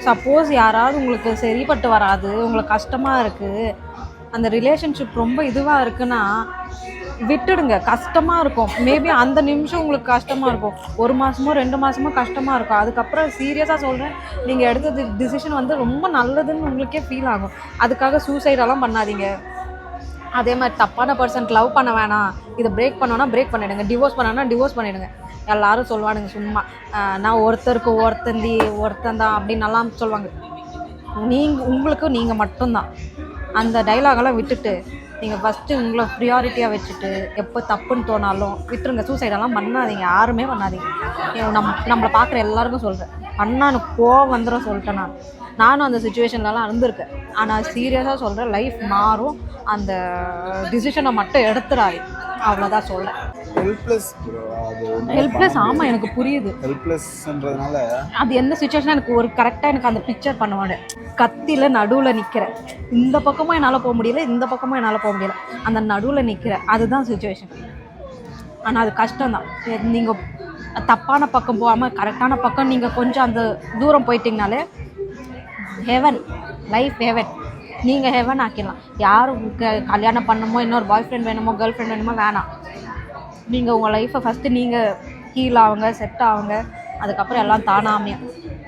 Suppose யாராவது உங்களுக்கு சரிப்பட்டு வராது, உங்களுக்கு கஷ்டமாக இருக்குது, அந்த ரிலேஷன்ஷிப் ரொம்ப இதுவாக இருக்குன்னா விட்டுடுங்க. கஷ்டமாக இருக்கும், மேபி அந்த நிமிஷம் உங்களுக்கு கஷ்டமாக இருக்கும், 1 மாதமோ 2 மாதமோ கஷ்டமாக இருக்கும். அதுக்கப்புறம் சீரியஸாக சொல்கிறேன், நீங்கள் எடுத்த டிசிஷன் வந்து ரொம்ப நல்லதுன்னு உங்களுக்கே ஃபீல் ஆகும். அதுக்காக சூசைடெல்லாம் பண்ணாதீங்க. அதே மாதிரி தப்பான பர்சன் லவ் பண்ண வேணாம், இதை பிரேக் பண்ணோன்னா பிரேக் பண்ணிவிடுங்க, டிவோர்ஸ் பண்ணோன்னா டிவோர்ஸ் பண்ணிவிடுங்க. எல்லோரும் சொல்லுவானுங்க சும்மா, நான் ஒருத்தருக்கு ஒருத்தன் தான் அப்படின்னு நல்லா சொல்லுவாங்க. உங்களுக்கு நீங்கள் மட்டும்தான். அந்த டைலாகெல்லாம் விட்டுட்டு நீங்கள் ஃபஸ்ட்டு உங்களை ப்ரியாரிட்டியாக வச்சுட்டு எப்போ தப்புன்னு தோணாலும் விட்டுருங்க. சூசைடெல்லாம் பண்ணாதீங்க, யாருமே பண்ணாதீங்க. நம்மளை பார்க்குற எல்லாருக்கும் சொல்கிறேன், பண்ணான்னு கோவம் வந்துடும் சொல்லிட்டேன். நானும் அந்த சுச்சுவேஷன்லலாம் இருந்திருக்கேன். ஆனால் சீரியஸாக சொல்கிறேன், லைஃப் மாறும். அந்த டிசிஷனை மட்டும் எடுத்துடாது, அவ்வளோதான் சொல்கிறேன். ஹெல்ப்லெஸ். ஆமாம், எனக்கு புரியுது. ஹெல்ப்லெஸ்ன்றதுனால அது எந்த சுச்சுவேஷனாக எனக்கு ஒரு கரெக்டாக எனக்கு அந்த பிக்சர் பண்ணுவாங்க. கத்தியில் நடுவில் நிற்கிறேன், இந்த பக்கமும் என்னால் போக முடியல, இந்த பக்கமும் என்னால் போக முடியல, அந்த நடுவில் நிற்கிறேன், அதுதான் சுச்சுவேஷன். ஆனால் அது கஷ்டம்தான். நீங்கள் தப்பான பக்கம் போகாமல் கரெக்டான பக்கம் நீங்கள் கொஞ்சம் அந்த தூரம் போயிட்டீங்கனாலே ஹெவன், லைஃப் ஹெவன். நீங்கள் ஹெவன் ஆக்கிடலாம். யாரும் கல்யாணம் பண்ணணுமோ, இன்னொரு பாய் ஃப்ரெண்ட் வேணுமோ, கேர்ள் ஃப்ரெண்ட் வேணுமோ வேணாம். நீங்கள் உங்கள் லைஃப்பை ஃபஸ்ட்டு நீங்கள் ஹீல் ஆகுங்க, செட் ஆகுங்க, அதுக்கப்புறம் எல்லாம் தானாக அமையும்.